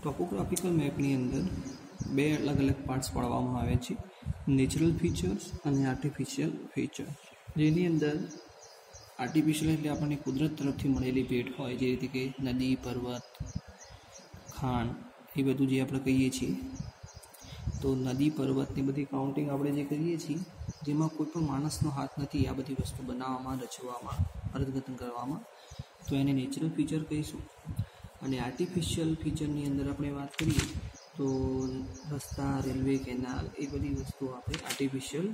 Topographical મેપની અંદર બે અલગ અલગ પાર્ટ્સ પાડવામાં આવે છે, નેચરલ ફીચર્સ અને આર્ટિફિશિયલ ફીચર. જેની અંદર આર્ટિફિશિયલ એટલે આપણને કુદરત તરફથી મળેલી ભેટ હોય, જે રીતે કે નદી, પર્વત, ખાણ, એ બધું જે આપણે કહીએ છીએ. તો નદી, પર્વતની બધી કાઉન્ટિંગ આપણે જે કરીએ છીએ, જેમાં કોઈ પણ માણસનો હાથ નથી આ બધી વસ્તુ બનાવવામાં, રચવામાં, અર્થઘટન કરવામાં, તો એને નેચરલ ફીચર કહીશું. અને આર્ટિફિશિયલ ફીચરની અંદર આપણે વાત કરીએ તો રસ્તા, રેલવે, કેનાલ, એ બધી વસ્તુઓ આપણે આર્ટિફિશિયલ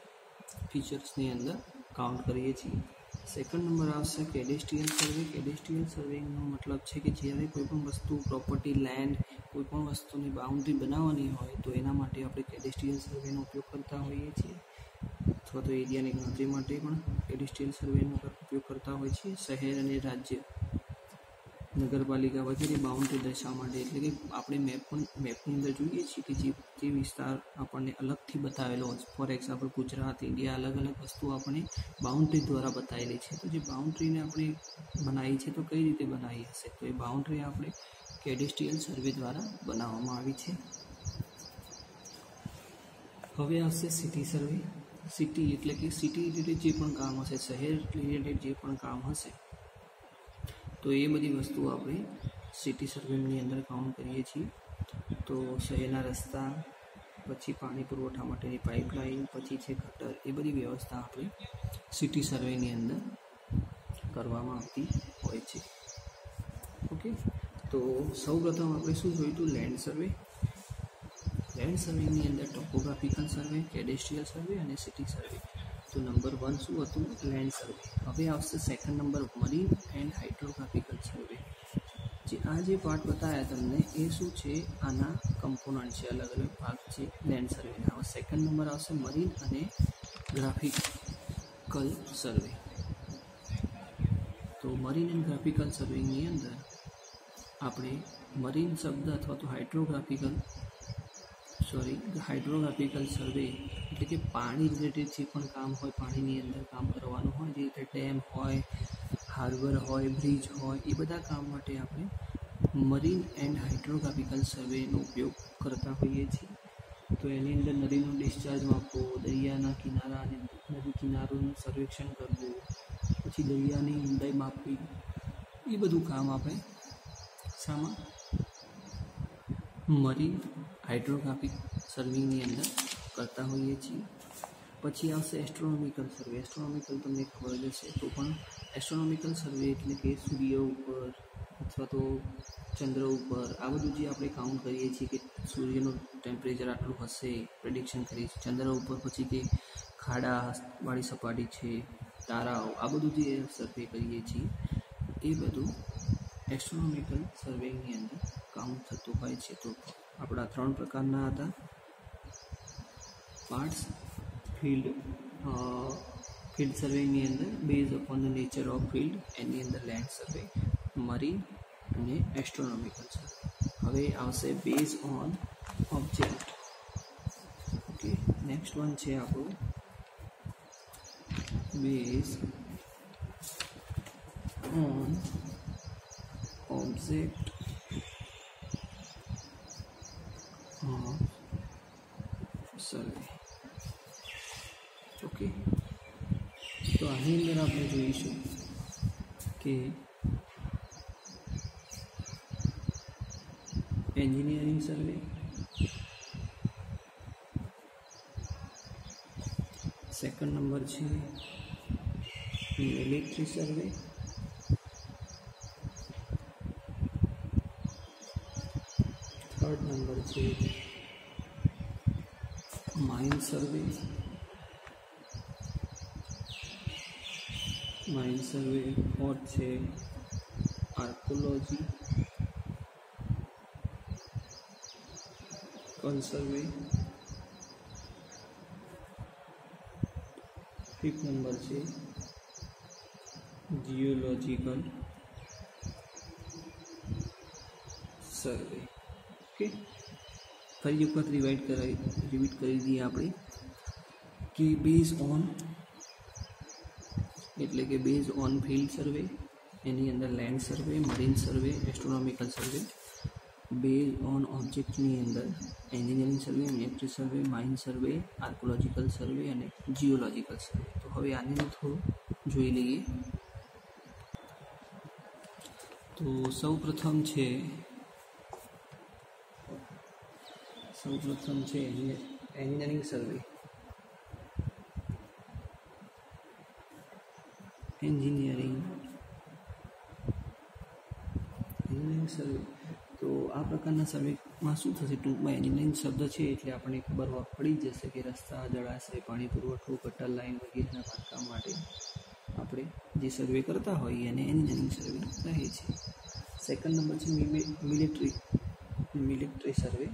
ફીચર્સની અંદર કાઉન્ટ કરીએ છીએ. સેકન્ડ નંબર આવશે કેડેસ્ટ્રીયલ સર્વે. કેડેસ્ટ્રીયલ સર્વેનો મતલબ છે કે જ્યારે કોઈ પણ વસ્તુ, પ્રોપર્ટી, લેન્ડ, કોઈ પણ વસ્તુની બાઉન્ડ્રી બનાવવાની હોય તો એના માટે આપણે કેડેસ્ટ્રીયલ સર્વેનો ઉપયોગ કરતા હોઈએ છીએ, અથવા તો એરિયાની ગણતરી માટે પણ કેડેસ્ટ્રીયલ સર્વેનો ઉપયોગ કરતા હોય છે. શહેર અને રાજ્ય, નગરપાલિકા વગેરે બાઉન્ડ્રી દર્શાવવા માટે, એટલે કે આપણે મેપની અંદર જોઈએ છીએ કે જે વિસ્તાર આપણને અલગથી બતાવેલો હોય, ફોર એક્ઝામ્પલ ગુજરાત, ઇન્ડિયા, અલગ અલગ વસ્તુ આપણે બાઉન્ડ્રી દ્વારા બતાવેલી છે. તો જે બાઉન્ડ્રીને આપણે બનાવી છે તો કઈ રીતે બનાવી હશે? તો એ બાઉન્ડ્રી આપણે કેડેસ્ટ્રીયલ સર્વે દ્વારા બનાવવામાં આવી છે. હવે આવશે સિટી સર્વે. સિટી એટલે કે સિટી રિલેટેડ જે પણ કામ હશે, શહેર રિલેટેડ જે પણ કામ હશે, તો એ બધી વસ્તુઓ આપણે સિટી સર્વેની અંદર કાઉન્ટ કરીએ છીએ. તો શહેરના રસ્તા, પછી પાણી પુરવઠા માટેની પાઇપલાઇન, પછી છે ગટર, એ બધી વ્યવસ્થા આપણે સિટી સર્વેની અંદર કરવામાં આવતી હોય છે. ઓકે, તો સૌપ્રથમ આપણે શું જોયું હતું? લેન્ડ સર્વે. લેન્ડ સર્વેની અંદર ટોપોગ્રાફિકલ સર્વે, કેડેસ્ટ્રીયલ સર્વે અને સિટી સર્વે. તો નંબર 1 શું હતું? લેન્ડ સર્વે. હવે આવશે સેકન્ડ નંબર મરીન એન્ડ હાઇડ્રોગ્રાફિકલ સર્વે. જે પાર્ટ બતાવ્યા તમને એ શું છે? આના કમ્પોનન્ટ છે, અલગ અલગ ભાગ છે લેન્ડ સર્વેના. હવે સેકન્ડ નંબર આવશે મરીન અને ગ્રાફિકલ સર્વે. તો મરીન એન્ડ ગ્રાફિકલ સર્વેની અંદર આપણે મરીન શબ્દ અથવા તો હાઇડ્રોગ્રાફિકલ સર્વે એટલે કે પાણી રિલેટેડ જે પણ કામ હોય, પાણીની અંદર કામ કરવાનું હોય, જે રીતે ડેમ હોય, હાર્બર હોય, બ્રિજ હોય, એ બધા કામ માટે આપણે મરીન એન્ડ હાઇડ્રોગ્રાફિકલ સર્વેનો ઉપયોગ કરતા હોઈએ છીએ. તો એની અંદર નદીનું ડિસ્ચાર્જ માપવું, દરિયાના કિનારા અને નદી કિનારોનું સર્વેક્ષણ કરવું, પછી દરિયાની ઊંડાઈ માપવી, એ બધું કામ આપણે શામાં? મરીન હાઇડ્રોગ્રાફિક સર્વેની અંદર કરતા હોઈએ છીએ. પછી આવશે એસ્ટ્રોનોમિકલ સર્વે. એસ્ટ્રોનોમિકલ તમને ખબર જ હશે, તો પણ એસ્ટ્રોનોમિકલ સર્વે એટલે કે સૂર્ય ઉપર અથવા તો ચંદ્ર ઉપર આ બધું જે આપણે કાઉન્ટ કરીએ છીએ કે સૂર્યનું ટેમ્પરેચર આટલું હશે, પ્રેડિક્શન કરીએ છીએ. ચંદ્ર ઉપર પછી કે ખાડાવાળી સપાટી છે, તારાઓ, આ બધું જે સર્વે કરીએ છીએ એ બધું એસ્ટ્રોનોમિકલ સર્વેની અંદર કાઉન્ટ થતું હોય છે. તો આપણા 3 પ્રકારના હતા પાર્ટ્સ. ફિલ્ડ સર્વેની અંદર base upon the nature of field, એની અંદર લેન્ડ સર્વે, મરીન અને એસ્ટ્રોનોમિકલ સર્વે. હવે આવશે base on object. Okay, next one છે આપણું base on object survey. Okay, તો આની અંદર આપણે જોઈશું કે એન્જિનિયરિંગ સર્વે, સેકન્ડ નંબર છે મિલિટરી સર્વે, થર્ડ નંબર છે માઇન સર્વે, ફોર્થ છે આર્કોલોજીકલ સર્વે, ફિફ્થ નંબર છે જીઓલોજીકલ સર્વે. ઓકે, ફરી એક વખત રિપીટ કરી દઈએ આપણે કે બેઝ ઓન એટલે કે બેઝ ઓન ફિલ્ડ સર્વે, એની અંદર land survey, marine survey, astronomical survey. Base on ઓબ્જેક્ટની અંદર એન્જિનિયરિંગ સર્વે, મિલિટરી સર્વે, માઇન સર્વે, આર્કોલોજીકલ સર્વે અને જીઓલોજીકલ સર્વે. તો હવે આની અંદર થોડું જોઈ લઈએ. તો સૌ પ્રથમ છે એન્જિનિયરિંગ સર્વે. એન્જિનિયરિંગ સર્વે. તો આ પ્રકારના સર્વેમાં શું થશે, ટૂંકમાં એન્જિનિયરિંગ શબ્દ છે એટલે આપણને ખબર પડી જશે કે રસ્તા, જળાશય, પાણી પુરવઠો, ગટર લાઇન વગેરેના બાંધકામ માટે આપણે જે સર્વે કરતા હોઈએ એને એન્જિનિયરિંગ સર્વે કહે છે. સેકન્ડ નંબર છે મિલિટરી સર્વે.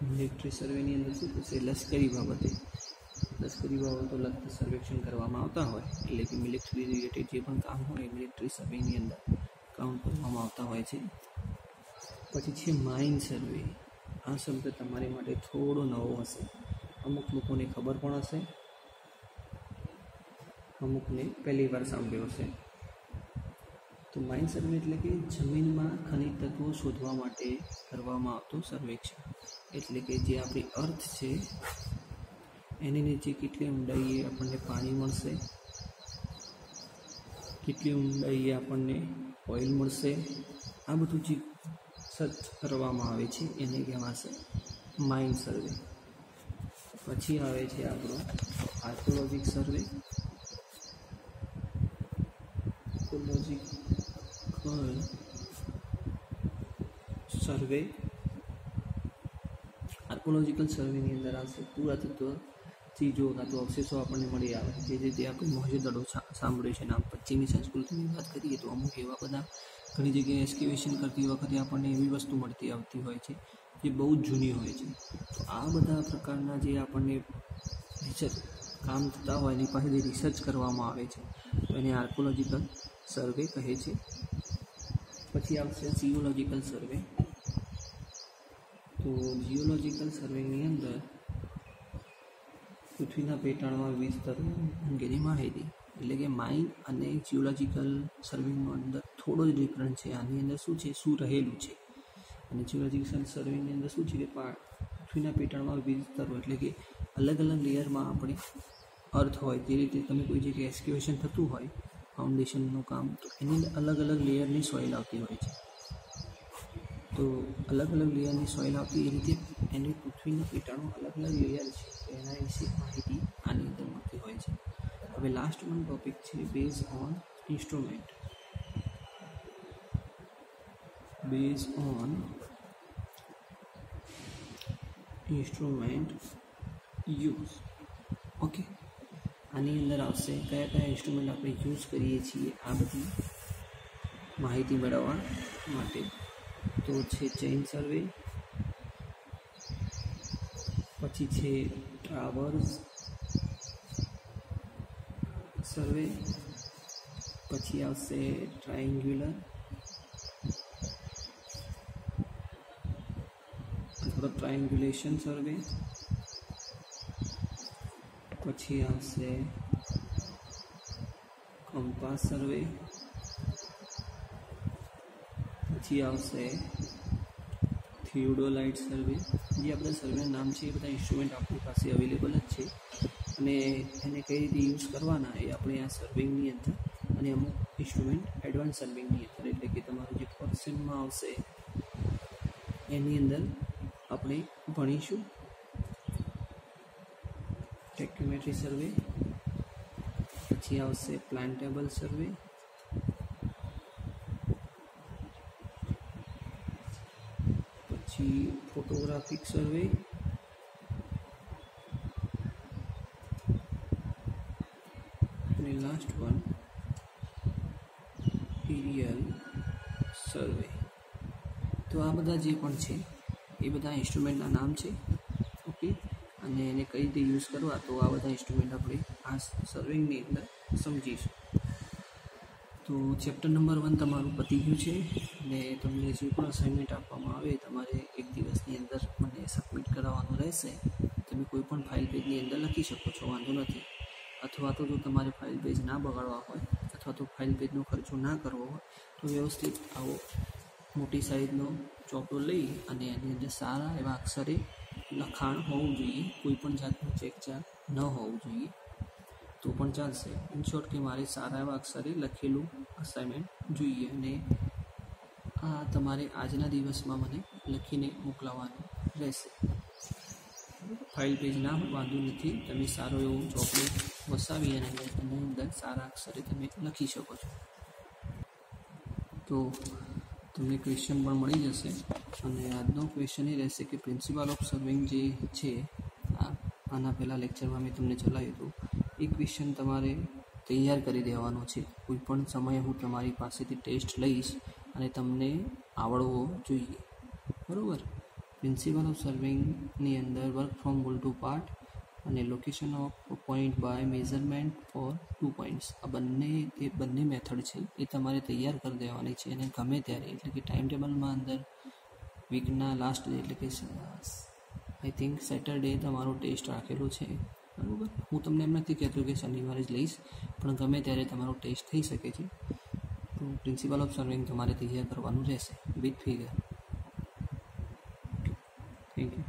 મિલિટરી સર્વેની અંદર શું થશે, લશ્કરી બાબતો લગતું સર્વેક્ષણ કરવામાં આવતા હોય, એટલે કે મિલિટરી રિલેટેડ જે પણ કામ હોય મિલિટરી સર્વેની અંદર કાઉન્ટ કરવામાં આવતા હોય છે. પછી છે માઇન સર્વે. આ શબ્દ તમારી માટે થોડો નવો હશે, અમુક લોકોને ખબર પણ હશે, અમુકને પહેલી વાર સાંભળ્યો હશે. તો માઇન સર્વે એટલે કે જમીનમાં ખનિજ તત્વો શોધવા માટે કરવામાં આવતો સર્વેક્ષણ. એટલે કે જે આપણી અર્થ છે એની નીચે કેટલી ઊંડાઈએ આપણને પાણી મળશે, કેટલી ઊંડાઈએ આપણને ઓઇલ મળશે, આ બધું જે સર્ચ કરવામાં આવે છે એને કહેવાશે માઇન સર્વે. પછી આવે છે આપણો આર્કોલોજીક સર્વે. આર્કોલોજીકલ સર્વેની અંદર આવશે પુરાતત્વ ચીજો કાં તો અવશેષો આપણને મળી આવે, જે રીતે આપણે મોહેંજો-દડો સાંભળ્યું છે. આમ પશ્ચિમી સંસ્કૃતિની વાત કરીએ તો અમુક એવા બધા ઘણી જગ્યાએ એક્સકેવેશન કરતી વખતે આપણને એવી વસ્તુ મળતી આવતી હોય છે જે બહુ જ જૂની હોય છે. તો આ બધા પ્રકારના જે આપણને રિસર્ચ કામ થતા હોય એની પાસે જે રિસર્ચ કરવામાં આવે છે તો એને આર્કોલોજીકલ સર્વે કહે છે. પછી આવશે જીઓલોજીકલ સર્વે. તો જીઓલોજીકલ સર્વેની અંદર પૃથ્વીના પેટાળમાં વિવિધ સ્તરો અંગેની માહિતી, એટલે કે માઇન અને જીઓલોજીકલ સર્વેની અંદર થોડો જ ડિફરન્સ છે. આની અંદર શું છે, શું રહેલું છે, અને જીઓલોજીકલ સર્વેની અંદર શું છે કે પૃથ્વીના પેટાળમાં વિવિધ સ્તરો એટલે કે અલગ અલગ લેયરમાં આપણે અર્થ હોય, જે રીતે તમે કોઈ જગ્યાએ એક્સકેવેશન થતું હોય ફાઉન્ડેશનનું કામ, તો એની અંદર અલગ અલગ લેયરની સોઇલ આવતી હોય છે. તો અલગ અલગ લેયરની સોઇલ આવતી એ રીતે એની પૃથ્વીના પેટાળમાં અલગ અલગ લેયર છે, એના વિશે માહિતી આની અંદર મળતી હોય છે. હવે લાસ્ટ વન ટોપિક છે base on instrument. Use. Okay, આની અંદર આવશે કયા કયા ઇન્સ્ટ્રુમેન્ટ આપણે યુઝ કરીએ છીએ આ બધી માહિતી મેળવવા માટે. તો છે ચેઇન સર્વે, પછી છે ટ્રાવર્સ સર્વે, પછી આવશે ટ્રાયંગ્યુલર અથવા ટ્રાયંગ્યુલેશન સર્વે, પછી આવશે કમ્પાસ સર્વે, પછી આવશે થિયોડોલાઇટ સર્વે. જે આ બધા સર્વેના નામ છે એ બધા ઇન્સ્ટ્રુમેન્ટ આપણી પાસે અવેલેબલ જ છે, અને એને કઈ રીતે યુઝ કરવાના એ આપણે આ સર્વિંગની અંદર, અને અમુક ઇન્સ્ટ્રુમેન્ટ એડવાન્સ સર્વિંગની અંદર એટલે કે તમારું જે ફર્સ્ટ સેમમાં આવશે એની અંદર આપણે ભણીશું. ટેક્યુમેટ્રી સર્વે, પછી આવશે પ્લાન્ટેબલ સર્વે, પછી ફોટોગ્રાફિક સર્વે, અને લાસ્ટ વન એરિયલ સર્વે. તો આ બધા જે પણ છે એ બધા ઇન્સ્ટ્રુમેન્ટના નામ છે. ઓકે, અને એને કઈ રીતે યુઝ કરવા, તો આ બધા ઇન્સ્ટ્રુમેન્ટ આપણે આ સર્વિંગની અંદર સમજીશું. તો ચેપ્ટર નંબર 1 તમારું પતી ગયું છે, અને તમને જે પણ અસાઇનમેન્ટ આપવામાં આવે તમારે એક દિવસની અંદર મને સબમિટ કરાવવાનું રહેશે. તમે કોઈ પણ ફાઇલ પેજની અંદર લખી શકો છો, વાંધો નથી. અથવા તો જો તમારે ફાઇલ પેજ ના બગાડવા હોય અથવા તો ફાઇલ પેજનો ખર્ચો ના કરવો હોય તો વ્યવસ્થિત આવો મોટી સાઇઝનો ચોપડો લઈ અને એની અંદર સારા એવા અક્ષરે લખાણ હોવું જોઈએ, કોઈ પણ જાતનું ચેકચાક ન હોવું જોઈએ તો પણ ચાલશે. ઇન શોર્ટ કે મારે સારા એવા અક્ષરે લખેલું અસાઇનમેન્ટ જોઈએ અને આ તમારે આજના દિવસમાં મને લખીને મોકલાવવાનું રહેશે. ફાઇલ પેજ ના વાંધો નથી, તમે સારો એવો ચોપડો વસાવી અને એની અંદર સારા અક્ષરે તમે લખી શકો છો. તો તમને ક્વેશ્ચન પણ મળી જશે અને આજનો ક્વેશ્ચન એ રહેશે કે પ્રિન્સિપલ ઓફ સર્વિંગ જે છે આના પહેલાં લેક્ચરમાં મેં તમને ચલાવ્યું હતું એ ક્વેશ્ચન તમારે તૈયાર કરી દેવાનો છે. કોઈ પણ સમયે હું તમારી પાસેથી ટેસ્ટ લઈશ અને તમને આવડવો જોઈએ, બરાબર. પ્રિન્સિપલ ઓફ સર્વિંગની અંદર work from whole to part અને location of point by measurement for 2 points, આ બંને મેથડ છે એ તમારે તૈયાર કરી દેવાની છે અને ગમે ત્યારે એટલે કે ટાઈમ ટેબલમાં અંદર વીકના લાસ્ટ ડે એટલે કે આઈ થિંક સેટરડે તમારો ટેસ્ટ રાખેલો છે, બરાબર. હું તમને એમ નથી કહેતો કે શનિવારે જ લઈશ, પણ ગમે ત્યારે તમારો ટેસ્ટ થઈ શકે છે. તો પ્રિન્સિપલ ઓફ સર્વિંગ તમારે તૈયાર કરવાનું રહેશે વિથ ફિગર. Thank you.